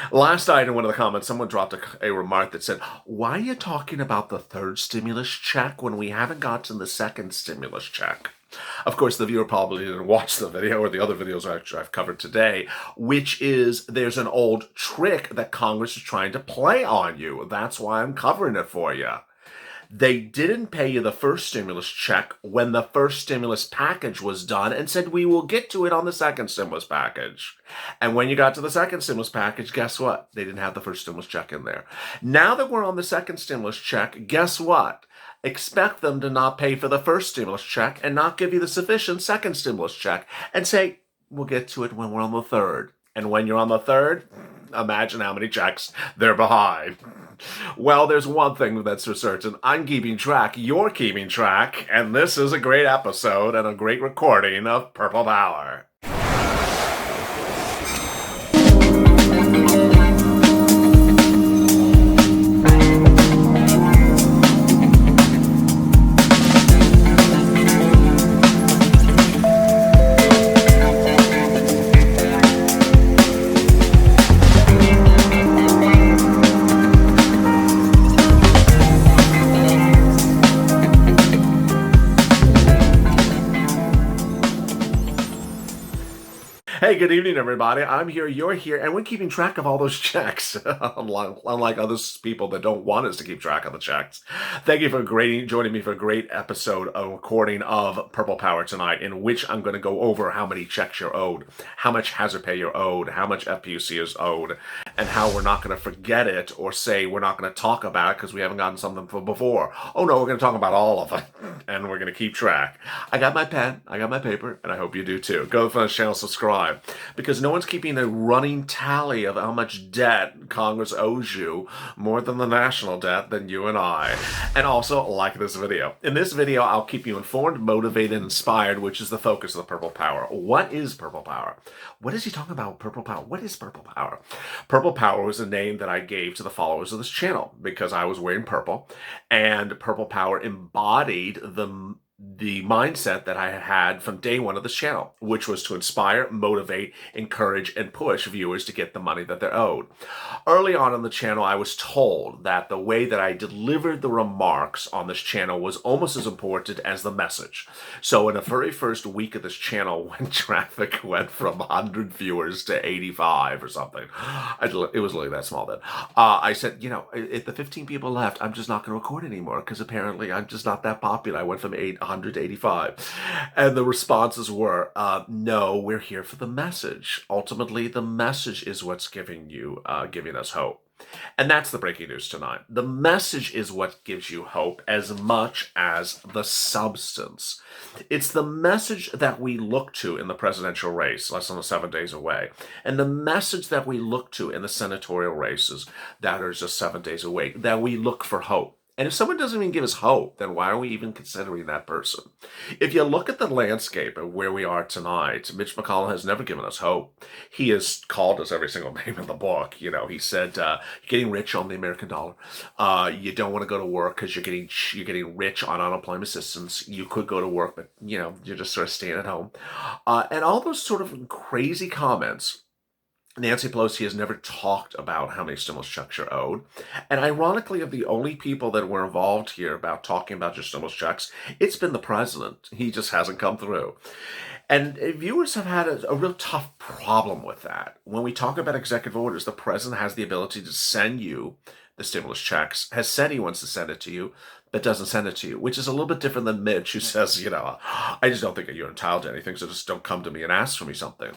Last night in one of the comments, someone dropped a remark that said, "Why are you talking about the third stimulus check when we haven't gotten the second stimulus check?" Of course, the viewer probably didn't watch the video or the other videos I've covered today, which is there's an old trick that Congress is trying to play on you. That's why I'm covering it for you. They didn't pay you the first stimulus check when the first stimulus package was done and said, we will get to it on the second stimulus package. And when you got to the second stimulus package, guess what? They didn't have the first stimulus check in there. Now that we're on the second stimulus check, guess what? Expect them to not pay for the first stimulus check and not give you the sufficient second stimulus check and say, we'll get to it when we're on the third. And when you're on the third, imagine how many checks they're behind. Well, there's one thing that's for certain. I'm keeping track, you're keeping track, and this is a great episode and a great recording of Purple Power. Hey, good evening, everybody. I'm here, you're here, and we're keeping track of all those checks, unlike other people that don't want us to keep track of the checks. Thank you for joining me for a great episode, a recording of Purple Power tonight, in which I'm going to go over how many checks you're owed, how much hazard pay you're owed, how much FPUC is owed, and how we're not going to forget it or say we're not going to talk about it because we haven't gotten something from before. Oh no, we're going to talk about all of it, and we're going to keep track. I got my pen, I got my paper, and I hope you do too. Go to the channel, subscribe. Because no one's keeping a running tally of how much debt Congress owes you, more than the national debt, than you and I. And also, like this video. In this video, I'll keep you informed, motivated, and inspired, which is the focus of the Purple Power. What is Purple Power? What is he talking about, Purple Power? What is Purple Power? Purple Power was a name that I gave to the followers of this channel because I was wearing purple, and Purple Power embodied the mindset that I had from day one of this channel, which was to inspire, motivate, encourage, and push viewers to get the money that they're owed. Early on in the channel, I was told that the way that I delivered the remarks on this channel was almost as important as the message. So in the very first week of this channel, when traffic went from 100 viewers to 85 or something, it was literally that small then, I said, if the 15 people left, I'm just not going to record anymore because apparently I'm just not that popular. I went from 100 to 85. And the responses were, no, we're here for the message. Ultimately, the message is what's giving us hope. And that's the breaking news tonight. The message is what gives you hope as much as the substance. It's the message that we look to in the presidential race, less than 7 days away, and the message that we look to in the senatorial races that are just 7 days away, that we look for hope. And if someone doesn't even give us hope, then why are we even considering that person? If you look at the landscape of where we are tonight, Mitch McConnell has never given us hope. He has called us every single name in the book. He said, you're getting rich on the American dollar. You don't want to go to work because you're getting rich on unemployment assistance. You could go to work, but, you're just sort of staying at home. And all those sort of crazy comments. Nancy Pelosi has never talked about how many stimulus checks you're owed. And ironically, of the only people that were involved here about talking about your stimulus checks, it's been the president. He just hasn't come through. And viewers have had a real tough problem with that. When we talk about executive orders, the president has the ability to send you the stimulus checks, has said he wants to send it to you, but doesn't send it to you, which is a little bit different than Mitch, who says, I just don't think that you're entitled to anything, so just don't come to me and ask for me something.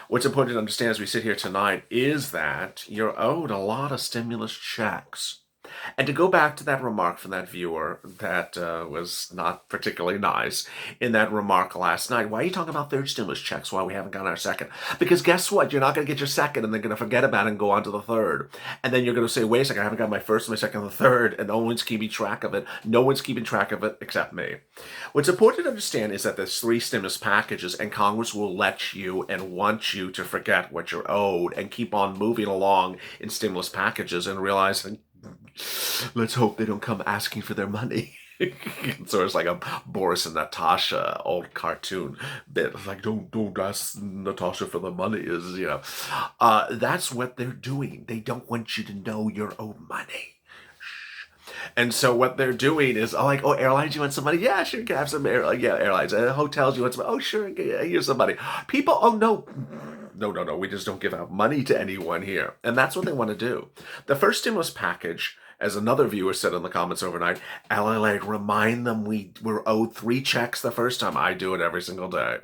What's important to understand as we sit here tonight is that you're owed a lot of stimulus checks. And to go back to that remark from that viewer that was not particularly nice in that remark last night, why are you talking about third stimulus checks while we haven't gotten our second? Because guess what? You're not going to get your second and they're going to forget about it and go on to the third. And then you're going to say, wait a second, I haven't got my first, my second, and the third, and no one's keeping track of it. No one's keeping track of it except me. What's important to understand is that there's 3 stimulus packages and Congress will let you and want you to forget what you're owed and keep on moving along in stimulus packages and realizing, let's hope they don't come asking for their money. So it's like a Boris and Natasha old cartoon bit. It's like, don't ask Natasha for the money. That's what they're doing. They don't want you to know your own money. And so what they're doing is like, oh, airlines, you want some money? Yeah, sure, you can have some airlines. Hotels, you want some? Oh, sure, here's some money. People, oh no, no, we just don't give out money to anyone here. And that's what they want to do. The first stimulus package, as another viewer said in the comments overnight, LALATE, remind them we were owed 3 checks the first time. I do it every single day.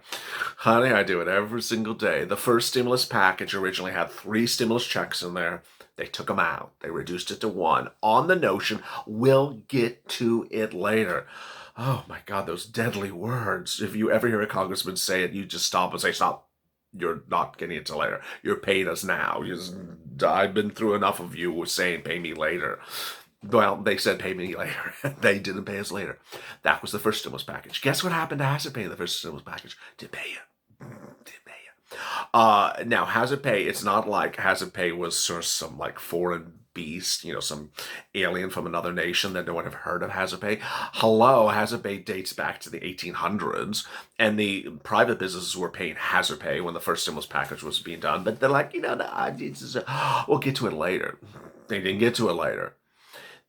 Honey, I do it every single day. The first stimulus package originally had 3 stimulus checks in there. They took them out. They reduced it to 1 on the notion we'll get to it later. Oh my God, those deadly words. If you ever hear a congressman say it, you just stop and say, stop. You're not getting it till later. You're paying us now. I've been through enough of you saying pay me later. Well, they said pay me later. They didn't pay us later. That was the first stimulus package. Guess what happened to Hazard Pay in the first stimulus package? Didn't pay you. Didn't pay you. Now, Hazard Pay, it's not like Hazard Pay was sort of some like foreign beast, some alien from another nation that no one have heard of Hazard Pay. Hello, Hazard Pay dates back to the 1800s, and the private businesses were paying Hazard Pay when the first stimulus package was being done, but they're like, we'll get to it later. They didn't get to it later.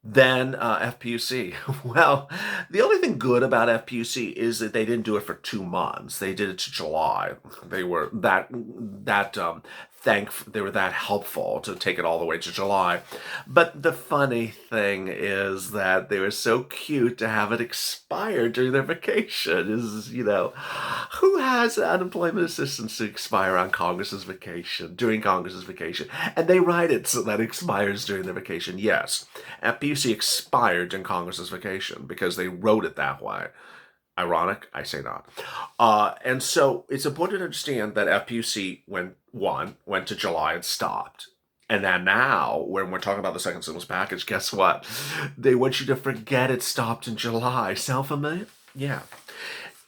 Then FPUC. Well, the only thing good about FPUC is that they didn't do it for 2 months. They did it to July. They were they were that helpful to take it all the way to July. But the funny thing is that they were so cute to have it expire during their vacation. Who has unemployment assistance to expire on Congress's vacation, during Congress's vacation? And they write it so that it expires during their vacation. Yes, FPUC expired during Congress's vacation because they wrote it that way. Ironic? I say not. And so it's important to understand that FPUC went to July and stopped. And then now, when we're talking about the second stimulus package, guess what? They want you to forget it stopped in July. Sound familiar? Yeah.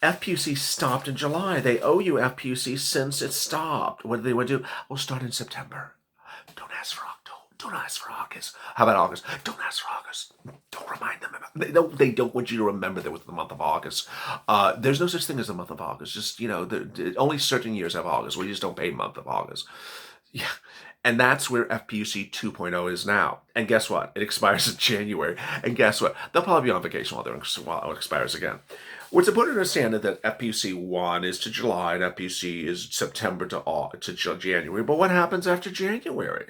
FPUC stopped in July. They owe you FPUC since it stopped. What do they want to do? We'll start in September. Don't ask for October. Don't ask for August. How about August? Don't ask for August. Don't remind them. They don't want you to remember there was the month of August. There's no such thing as the month of August. Just, only certain years have August. We just don't pay month of August. Yeah. And that's where FPUC 2.0 is now. And guess what? It expires in January. And guess what? They'll probably be on vacation while it expires again. What's important to understand is that FPUC 1 is to July and FPUC is September to January. But what happens after January?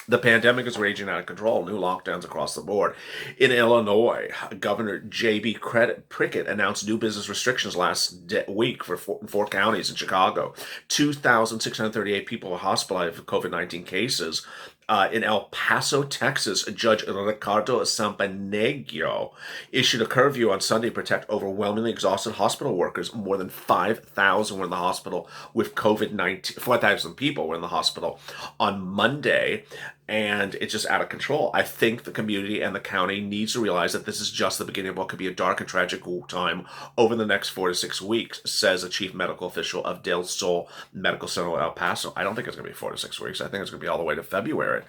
The pandemic is raging out of control. New lockdowns across the board. In Illinois, Governor J.B. Prickett announced new business restrictions last week for 4 counties in Chicago. 2,638 people were hospitalized with COVID-19 cases. In El Paso, Texas, Judge Ricardo Sampanegio issued a curfew on Sunday to protect overwhelmingly exhausted hospital workers. More than 5,000 were in the hospital with COVID-19. 4,000 people were in the hospital on Monday, and it's just out of control. I think the community and the county needs to realize that this is just the beginning of what could be a dark and tragic time over the next 4 to 6 weeks, says a chief medical official of Del Sol Medical Center in El Paso. I don't think it's going to be 4 to 6 weeks. I think it's going to be all the way to February.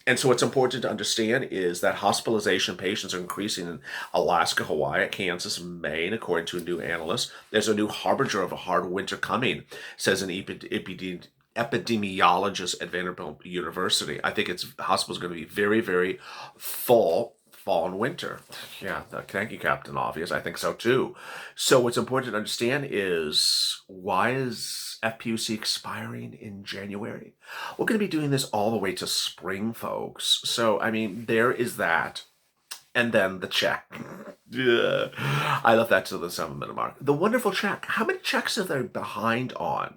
And so what's important to understand is that hospitalization patients are increasing in Alaska, Hawaii, Kansas, Maine, according to a new analyst. There's a new harbinger of a hard winter coming, says an epidemiologist at Vanderbilt University. I think hospitals are going to be very, very full fall and winter. Yeah, thank you, Captain Obvious. I think so too. So what's important to understand is, why is FPUC expiring in January? We're going to be doing this all the way to spring, folks. So, there is that. And then the check. Yeah. I left that to the 7-minute mark. The wonderful check. How many checks are they behind on?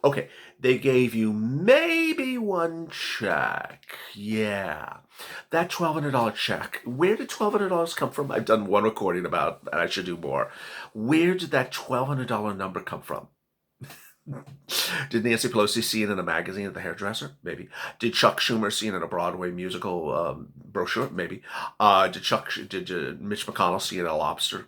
Okay, they gave you maybe 1 check. Yeah. That $1,200 check. Where did $1,200 come from? I've done 1 recording about it, and I should do more. Where did that $1,200 number come from? Did Nancy Pelosi see it in a magazine at the hairdresser? Maybe. Did Chuck Schumer see it in a Broadway musical brochure? Maybe. Did Mitch McConnell see it in a lobster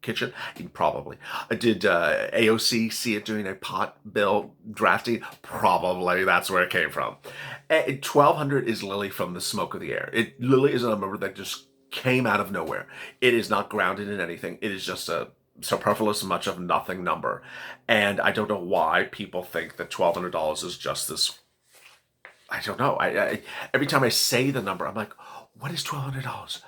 kitchen? Probably. Did AOC see it during a pot bill drafting? Probably. That's where it came from. 1,200 is literally from the smoke of the air. It literally is a number that just came out of nowhere. It is not grounded in anything. It is just a superfluous much of nothing number. And I don't know why people think that $1,200 is just this. I don't know. Every time I say the number, I'm like, what is $1,200?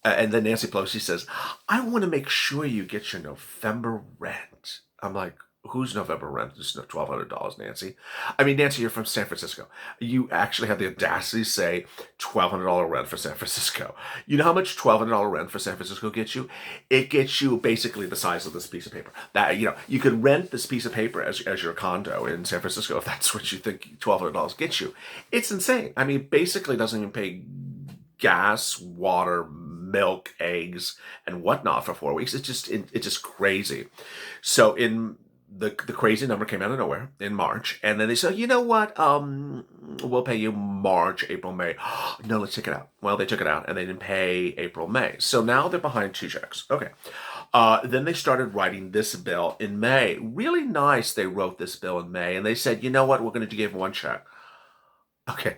And then Nancy Pelosi says, I want to make sure you get your November rent. I'm like, whose November rent is $1,200, Nancy? I mean, Nancy, you're from San Francisco. You actually have the audacity to say $1,200 rent for San Francisco. You know how much $1,200 rent for San Francisco gets you? It gets you basically the size of this piece of paper. That, you could rent this piece of paper as your condo in San Francisco if that's what you think $1,200 gets you. It's insane. I mean, basically doesn't even pay gas, water, milk, eggs, and whatnot for 4 weeks. It's just crazy. So the crazy number came out of nowhere in March, and then they said, you know what? We'll pay you March, April, May. No, let's take it out. Well, they took it out, and they didn't pay April, May. So now they're behind 2 checks. Okay. Then they started writing this bill in May. Really nice. They wrote this bill in May, and they said, you know what? We're going to give 1 check. Okay.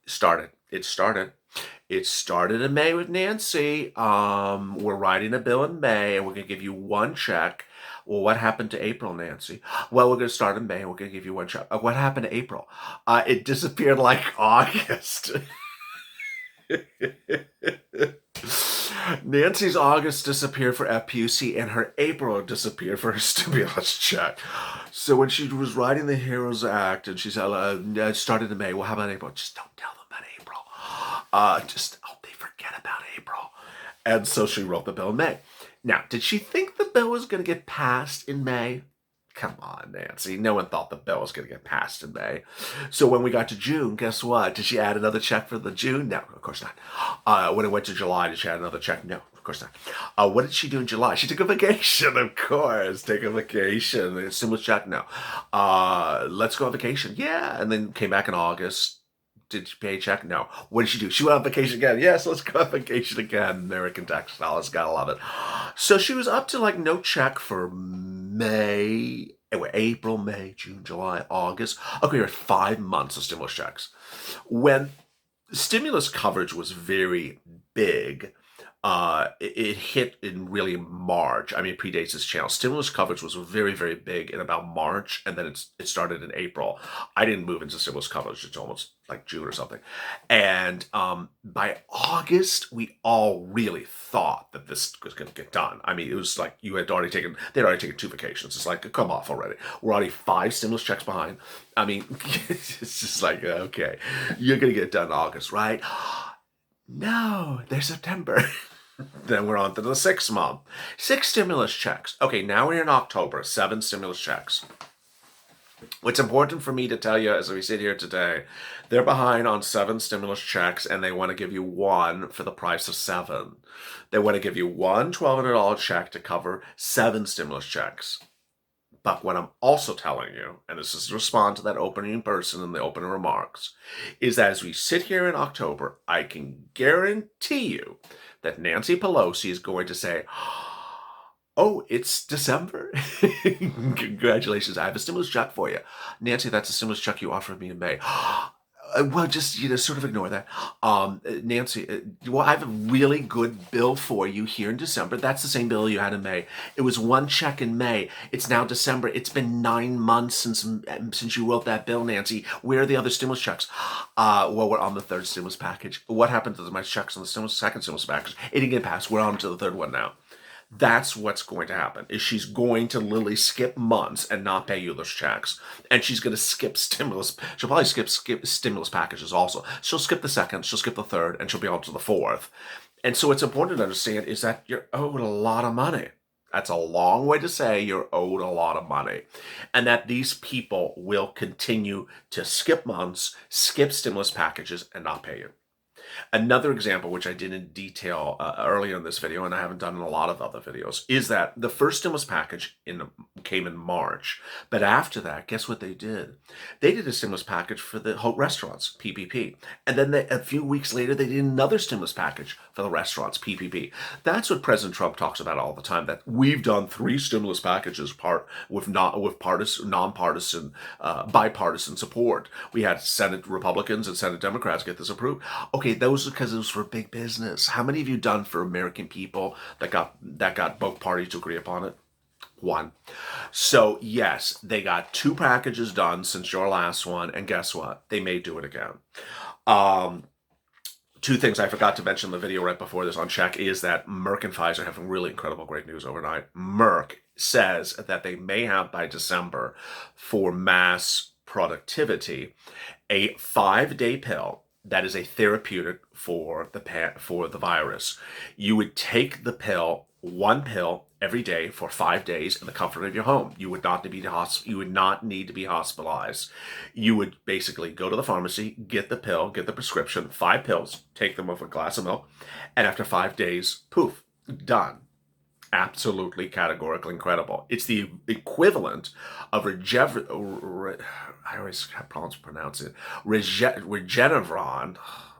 It started. It started in May with Nancy. We're writing a bill in May, and we're going to give you 1 check. Well, what happened to April, Nancy? Well, we're going to start in May, and we're going to give you 1 check. What happened to April? It disappeared like August. Nancy's August disappeared for FPUC, and her April disappeared for her stimulus check. So when she was writing the HEROES Act, and she said, it started in May. Well, how about April? Just don't tell them about April. They forget about April. And so she wrote the bill in May. Now, did she think the bill was going to get passed in May? Come on, Nancy. No one thought the bill was going to get passed in May. So when we got to June, guess what? Did she add another check for the June? No, of course not. When it went to July, did she add another check? No, of course not. What did she do in July? She took a vacation, of course. Take a vacation. A stimulus check? No. Let's go on vacation. Yeah. And then came back in August. Did she pay a check? No. What did she do? She went on vacation again. Yes, let's go on vacation again. American tax dollars. Gotta love it. So she was up to no check for May, April, May, June, July, August. Okay, we had 5 months of stimulus checks. When stimulus coverage was very big, it hit in really March. I mean, it predates this channel. Stimulus coverage was very, very big in about March, and then it started in April. I didn't move into stimulus coverage until almost like June or something. And by August, we all really thought that this was going to get done. I mean, it was like they'd already taken 2 vacations. It's like, come off already. We're already 5 stimulus checks behind. I mean, it's just like, okay, you're going to get it done in August, right? No, there's September. Then we're on to the 6th month. 6 stimulus checks. Okay, now we're in October. 7 stimulus checks. What's important for me to tell you as we sit here today, they're behind on 7 stimulus checks, and they want to give you 1 for the price of 7. They want to give you one $1,200 check to cover 7 stimulus checks. But what I'm also telling you, and this is to respond to that opening person in the opening remarks, is that as we sit here in October, I can guarantee you that Nancy Pelosi is going to say, oh, it's December? Congratulations, I have a stimulus check for you. Nancy, that's a stimulus check you offered me in May. Well, just, sort of ignore that. Nancy, well, I have a really good bill for you here in December. That's the same bill you had in May. It was 1 check in May. It's now December. It's been 9 months since you wrote that bill, Nancy. Where are the other stimulus checks? Well, we're on the 3rd stimulus package. What happened to my checks on the 2nd stimulus package? It didn't get passed. We're on to the 3rd one now. That's what's going to happen, is she's going to literally skip months and not pay you those checks. And she's going to skip stimulus. She'll probably skip stimulus packages also. She'll skip the 2nd, she'll skip the 3rd, and she'll be on to the 4th. And so what's important to understand is that you're owed a lot of money. That's a long way to say you're owed a lot of money. And that these people will continue to skip months, skip stimulus packages, and not pay you. Another example, which I did in detail earlier in this video, and I haven't done in a lot of other videos, is that the first stimulus package came in March. But after that, guess what they did? They did a stimulus package for the restaurants, PPP. And then a few weeks later, they did another stimulus package for the restaurants, PPP. That's what President Trump talks about all the time, that we've done 3 stimulus packages with bipartisan support. We had Senate Republicans and Senate Democrats get this approved. Okay, those are because it was for big business. How many have you done for American people that got both parties to agree upon it? One. So yes, they got 2 packages done since your last one, and guess what? They may do it again. Um, 2 things I forgot to mention in the video right before this on check is that Merck and Pfizer have really incredible great news overnight. Merck says that they may have by December, for mass productivity, a 5-day pill that is a therapeutic for the virus. You would take the pill, 1 pill every day for 5 days in the comfort of your home. You would not need to be hospitalized. You would basically go to the pharmacy, get the pill, get the prescription, 5 pills, take them with a glass of milk, and after 5 days, poof, done. Absolutely categorically incredible. It's the equivalent of I always have problems pronouncing it. Regeneron.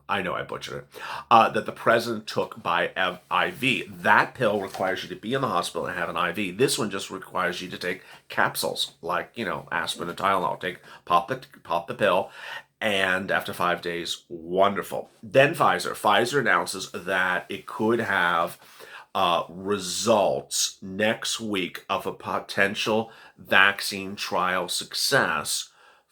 I know I butchered it. That the president took by IV. That pill requires you to be in the hospital and have an IV. This one just requires you to take capsules, like, aspirin and Tylenol. Pop the pill, and after 5 days, wonderful. Then Pfizer announces that it could have results next week of a potential vaccine trial success,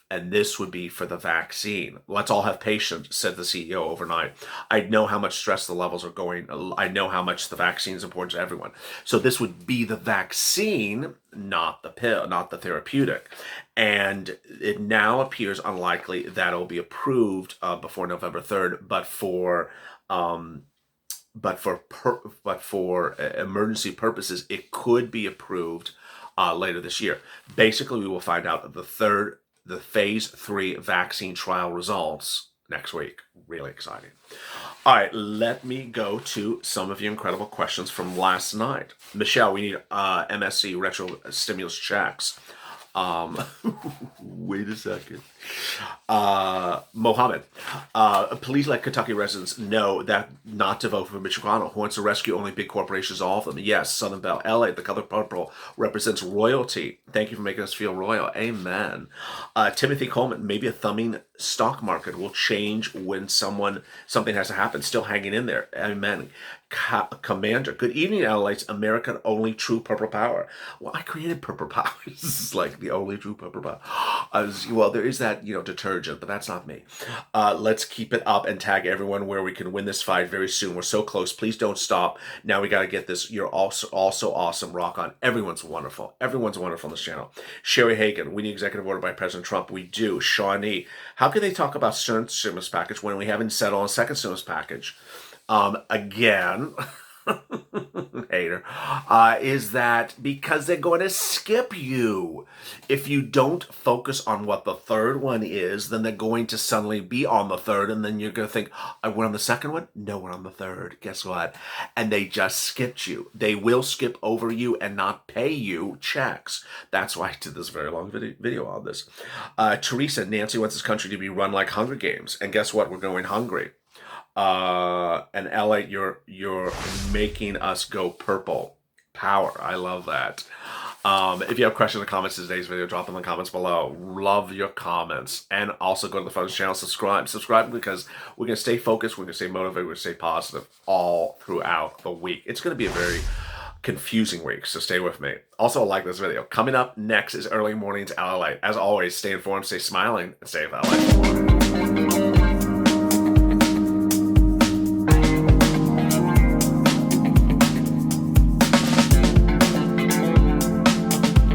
and this would be for the vaccine. Let's all have patience, said the CEO overnight. I know how much stress the levels are going. I know how much the vaccine is important to everyone. So this would be the vaccine, not the pill, not the therapeutic. And it now appears unlikely that it'll be approved before November 3rd, but for emergency purposes, it could be approved later this year. Basically, we will find out the phase 3 vaccine trial results next week. Really exciting. All right, let me go to some of your incredible questions from last night. Michelle, we need MSC retro stimulus checks. Wait a second. Mohammed, please let Kentucky residents know that not to vote for Mitch McConnell, who wants to rescue only big corporations, all of them. Yes, Southern Belle. LA, the color purple represents royalty. Thank you for making us feel royal. Amen. Timothy Coleman, maybe a thumbing stock market will change when something has to happen. Still hanging in there. Amen. Commander, good evening, LA's American only true purple power. Well, I created purple power. This is like the only true purple power. Well, there is that, detergent, but that's not me. Let's keep it up and tag everyone where we can win this fight very soon. We're so close. Please don't stop. Now we got to get this. You're also awesome. Rock on. Everyone's wonderful. Everyone's wonderful on this channel. Sherry Hagan, we need executive order by President Trump. We do. Shawnee, how can they talk about stimulus package when we haven't settled on a second stimulus package? Again, hater, is that because they're going to skip you. If you don't focus on what the third one is, then they're going to suddenly be on the third, and then you're going to think, we're on the second one? No, we're on the third. Guess what? And they just skipped you. They will skip over you and not pay you checks. That's why I did this very long video on this. Teresa, Nancy wants this country to be run like Hunger Games, and guess what? We're going hungry. And LA, you're making us go purple. Power. I love that. If you have questions or comments to today's video, drop them in the comments below. Love your comments. And also go to the Fun's channel, subscribe because we're going to stay focused, we're going to stay motivated, we're going to stay positive all throughout the week. It's going to be a very confusing week, so stay with me. Also, like this video. Coming up next is Early Mornings LA. As always, stay informed, stay smiling, and stay LA.